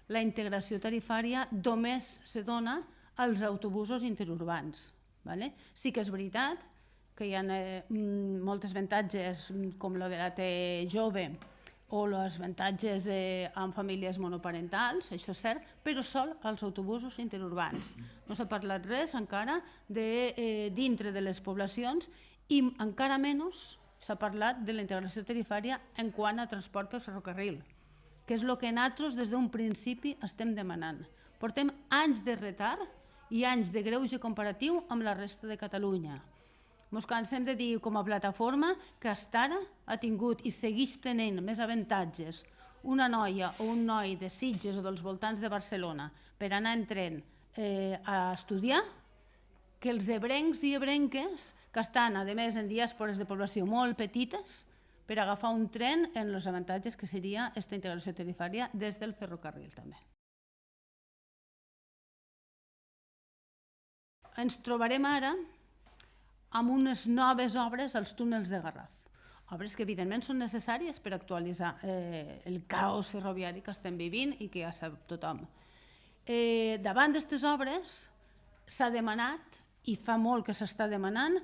la integració tarifària només se dona als autobusos interurbans. Sí que és veritat que hi ha molts avantatges com el de la T jove o els avantatges en famílies monoparentals, això és cert, però sol als autobusos interurbans. No s'ha parlat res encara de dintre de les poblacions i encara menys s'ha parlat de la integració tarifària en quant a transport per ferrocarril, que és el que nosaltres des d'un principi estem demanant. Portem anys de retard i anys de greuge comparatiu amb la resta de Catalunya. Ens cansem de dir com a plataforma que fins ara ha tingut i segueix tenint més avantatges una noia o un noi de Sitges o dels voltants de Barcelona per anar en tren a estudiar que els ebrencs i ebrenques que estan, a més, en diàspores de població molt petites per agafar un tren en els avantatges que seria aquesta integració tarifària des del ferrocarril també. Ens trobarem ara amb unes noves obres als túnels de Garraf. Obres que evidentment són necessàries per actualitzar el caos ferroviari que estem vivint i que ja sap tothom. Davant d'aquestes obres s'ha demanat, i fa molt que s'està demanant,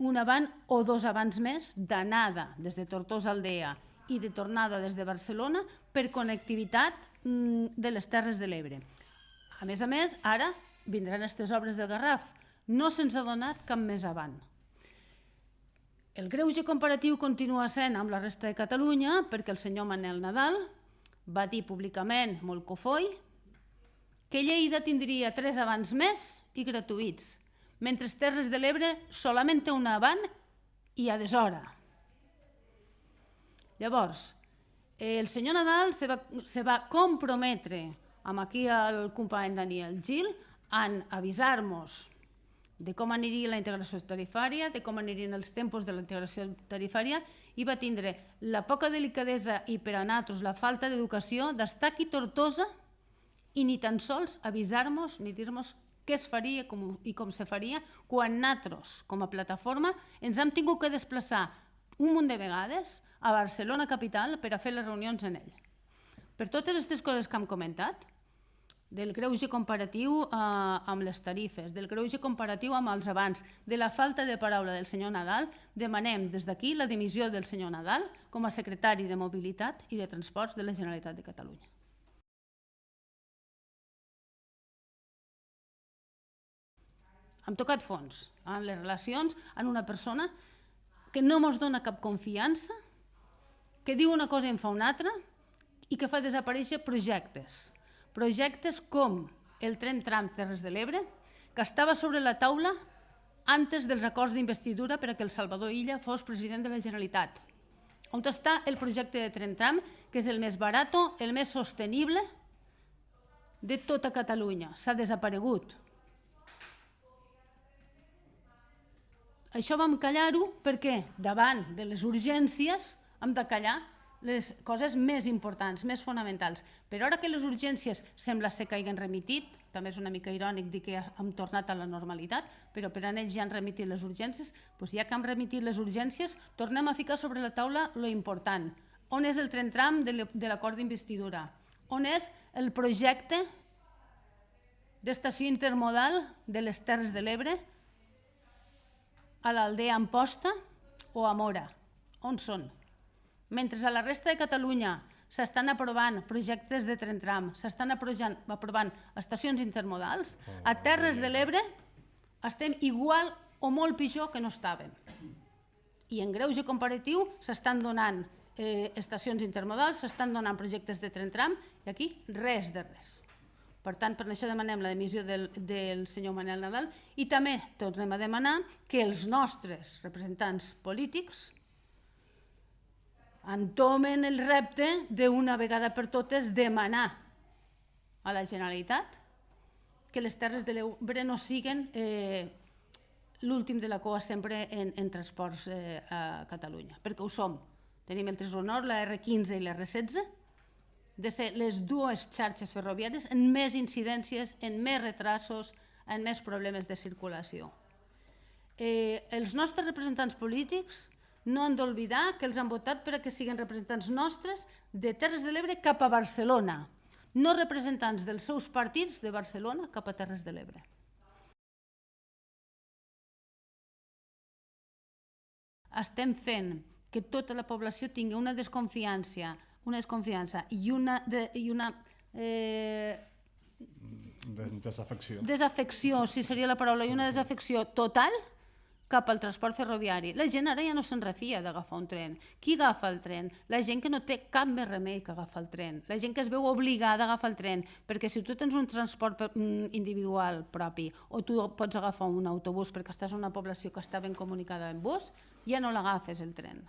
un avant o dos avants més d'anada des de Tortosa Aldea i de tornada des de Barcelona per connectivitat de les Terres de l'Ebre. A més, ara vindran aquestes obres del Garraf. No se'ns ha donat cap més avant. El greuge comparatiu continua sent amb la resta de Catalunya perquè el senyor Manel Nadal va dir públicament, molt cofoi, que Lleida tindria 3 avants més i gratuïts, mentre Terres de l'Ebre solament té un avant i a deshora. Llavors, el senyor Nadal se va comprometre amb aquí el company Daniel Gil en avisar-nos de com aniria la integració tarifària, de com anirien els tempos de la integració tarifària, i va tindre la poca delicadesa i per a nosaltres la falta d'educació d'estar aquí a Tortosa i ni tan sols avisar-nos ni dir-nos què es faria i com se faria quan nosaltres, com a plataforma, ens hem tingut que desplaçar un munt de vegades a Barcelona capital per a fer les reunions en ell. Per totes aquestes coses que hem comentat, del greuge comparatiu amb les tarifes, del greuge comparatiu amb els avants, de la falta de paraula del senyor Nadal, demanem des d'aquí la dimissió del senyor Nadal com a secretari de Mobilitat i de Transports de la Generalitat de Catalunya. Hem tocat fons en les relacions amb una persona que no ens dona cap confiança, que diu una cosa i en fa una altra i que fa desaparèixer projectes. Projectes com el tren tram Terres de l'Ebre, que estava sobre la taula antes dels acords d'investidura per a que el Salvador Illa fos president de la Generalitat. On està el projecte de tren tram, que és el més barat, el més sostenible de tota Catalunya? S'ha desaparegut. Això vam callar-ho perquè davant de les urgències hem de callar les coses més importants, més fonamentals. Però ara que les urgències sembla ser que hagin remitit, també és una mica irònic dir que hem tornat a la normalitat, però per a ells ja han remitit les urgències, doncs ja que hem remitit les urgències, tornem a ficar sobre la taula lo important. On és el tren tram de l'acord d'investidura? On és el projecte d'estació intermodal de les Terres de l'Ebre a l'Aldea Amposta o a Mora? On són? Mentre a la resta de Catalunya s'estan aprovant projectes de tren tram, s'estan aprovant estacions intermodals, a Terres de l'Ebre estem igual o molt pitjor que no estàvem. I en greuge comparatiu s'estan donant estacions intermodals, s'estan donant projectes de tren tram i aquí res de res. Per tant, per això demanem la dimissió del senyor Manel Nadal i també tornem a demanar que els nostres representants polítics entomen el repte d'una vegada per totes demanar a la Generalitat que les Terres de l'Ebre no siguin l'últim de la cua sempre en transports a Catalunya, perquè ho som. Tenim el tresor nord, la R15 i la R16, de ser les dues xarxes ferroviàries en més incidències, en més retrasos, en més problemes de circulació. Els nostres representants polítics no han d'oblidar que els han votat per a que siguin representants nostres de Terres de l'Ebre cap a Barcelona, no representants dels seus partits de Barcelona cap a Terres de l'Ebre. Estem fent que tota la població tingui una desconfiança i una desafecció, si seria la paraula, i una desafecció total cap al transport ferroviari. La gent ara ja no se'n refia d'agafar un tren. Qui agafa el tren? La gent que no té cap més remei que agafar el tren. La gent que es veu obligada a agafar el tren, perquè si tu tens un transport individual propi o tu pots agafar un autobús perquè estàs en una població que està ben comunicada en bus, ja no l'agafes el tren.